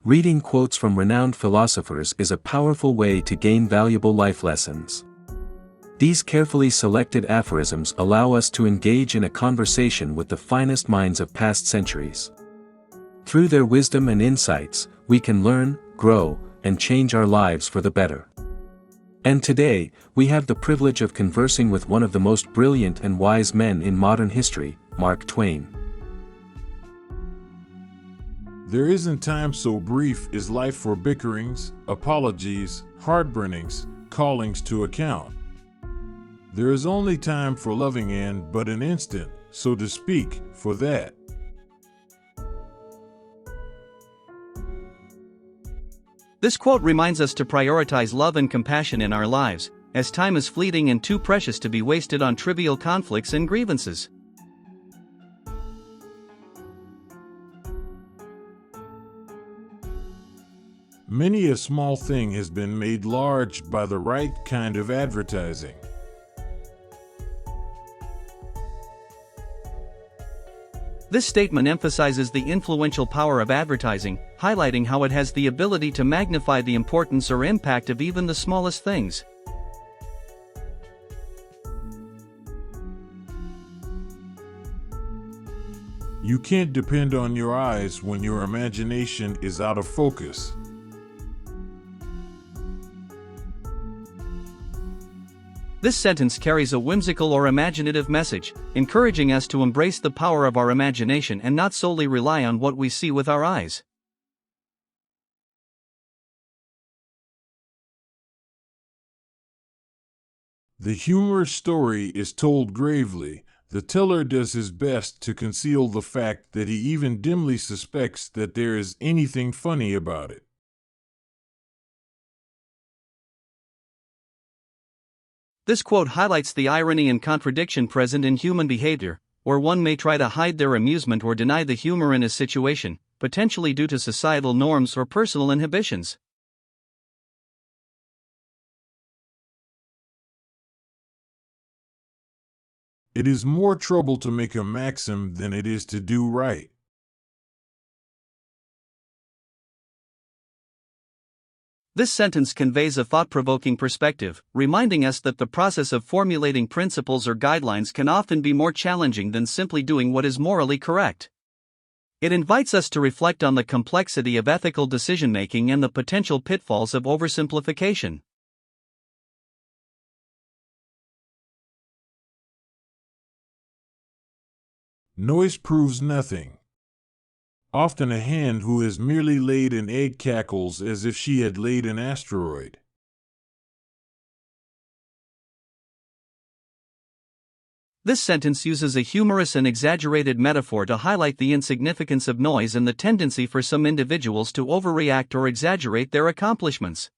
Reading quotes from renowned philosophers is a powerful way to gain valuable life lessons. These carefully selected aphorisms allow us to engage in a conversation with the finest minds of past centuries. Through their wisdom and insights, we can learn, grow, and change our lives for the better. And today, we have the privilege of conversing with one of the most brilliant and wise men in modern history, Mark Twain. There isn't time so brief is life for bickerings, apologies, heartburnings, callings to account. There is only time for loving and but an instant, so to speak, for that. This quote reminds us to prioritize love and compassion in our lives, as time is fleeting and too precious to be wasted on trivial conflicts and grievances. Many a small thing has been made large by the right kind of advertising. This statement emphasizes the influential power of advertising, highlighting how it has the ability to magnify the importance or impact of even the smallest things. You can't depend on your eyes when your imagination is out of focus. This sentence carries a whimsical or imaginative message, encouraging us to embrace the power of our imagination and not solely rely on what we see with our eyes. The humorous story is told gravely. The teller does his best to conceal the fact that he even dimly suspects that there is anything funny about it. This quote highlights the irony and contradiction present in human behavior, where one may try to hide their amusement or deny the humor in a situation, potentially due to societal norms or personal inhibitions. It is more trouble to make a maxim than it is to do right. This sentence conveys a thought-provoking perspective, reminding us that the process of formulating principles or guidelines can often be more challenging than simply doing what is morally correct. It invites us to reflect on the complexity of ethical decision-making and the potential pitfalls of oversimplification. Noise proves nothing. Often a hen who has merely laid an egg cackles as if she had laid an asteroid. This sentence uses a humorous and exaggerated metaphor to highlight the insignificance of noise and the tendency for some individuals to overreact or exaggerate their accomplishments.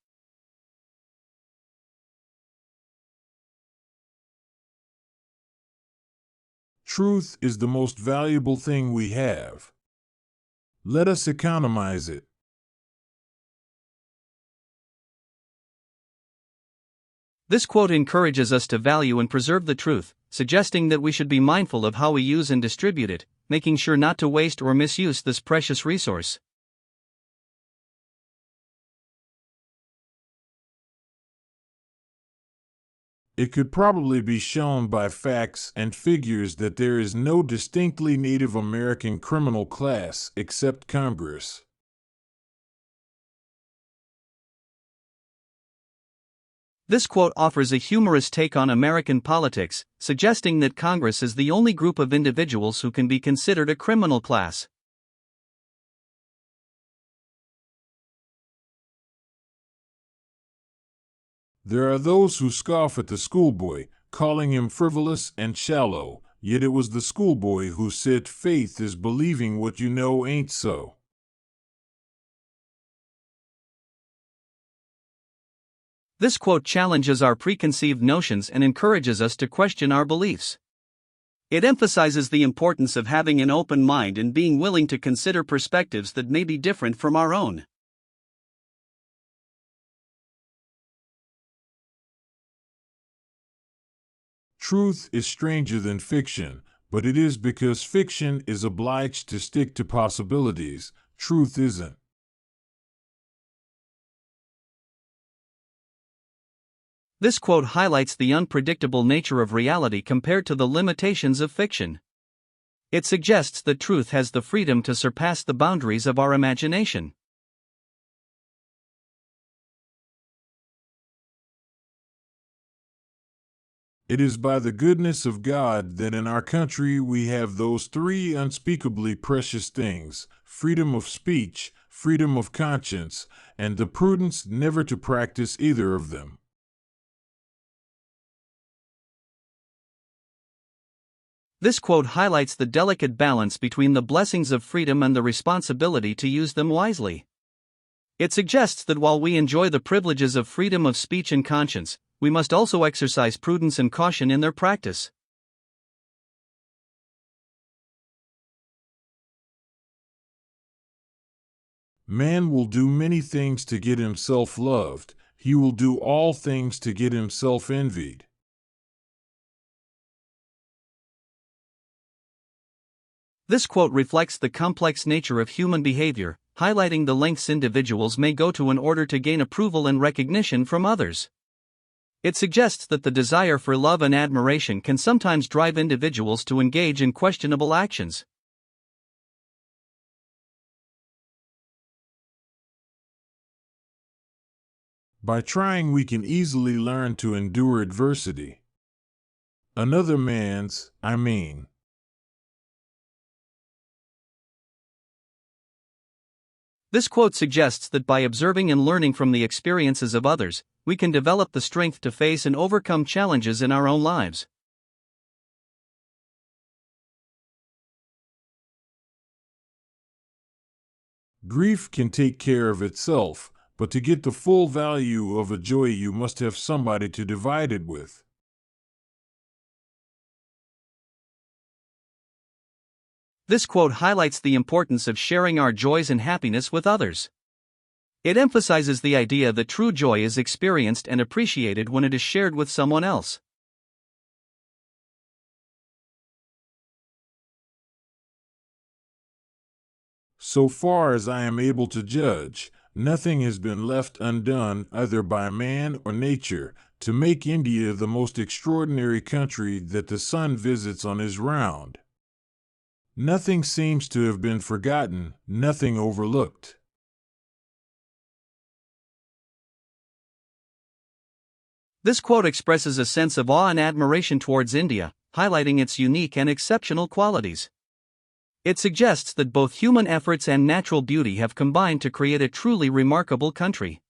Truth is the most valuable thing we have. Let us economize it. This quote encourages us to value and preserve the truth, suggesting that we should be mindful of how we use and distribute it, making sure not to waste or misuse this precious resource. It could probably be shown by facts and figures that there is no distinctly Native American criminal class except Congress. This quote offers a humorous take on American politics, suggesting that Congress is the only group of individuals who can be considered a criminal class. There are those who scoff at the schoolboy, calling him frivolous and shallow, yet it was the schoolboy who said faith is believing what you know ain't so. This quote challenges our preconceived notions and encourages us to question our beliefs. It emphasizes the importance of having an open mind and being willing to consider perspectives that may be different from our own. Truth is stranger than fiction, but it is because fiction is obliged to stick to possibilities. Truth isn't. This quote highlights the unpredictable nature of reality compared to the limitations of fiction. It suggests that truth has the freedom to surpass the boundaries of our imagination. It is by the goodness of God that in our country we have those three unspeakably precious things: freedom of speech, freedom of conscience, and the prudence never to practice either of them. This quote highlights the delicate balance between the blessings of freedom and the responsibility to use them wisely. It suggests that while we enjoy the privileges of freedom of speech and conscience, we must also exercise prudence and caution in their practice. Man will do many things to get himself loved. He will do all things to get himself envied. This quote reflects the complex nature of human behavior, highlighting the lengths individuals may go to in order to gain approval and recognition from others. It suggests that the desire for love and admiration can sometimes drive individuals to engage in questionable actions. By trying, we can easily learn to endure adversity. Another man's, This quote suggests that by observing and learning from the experiences of others, we can develop the strength to face and overcome challenges in our own lives. Grief can take care of itself, but to get the full value of a joy, you must have somebody to divide it with. This quote highlights the importance of sharing our joys and happiness with others. It emphasizes the idea that true joy is experienced and appreciated when it is shared with someone else. So far as I am able to judge, nothing has been left undone, either by man or nature, to make India the most extraordinary country that the sun visits on his round. Nothing seems to have been forgotten, nothing overlooked. This quote expresses a sense of awe and admiration towards India, highlighting its unique and exceptional qualities. It suggests that both human efforts and natural beauty have combined to create a truly remarkable country.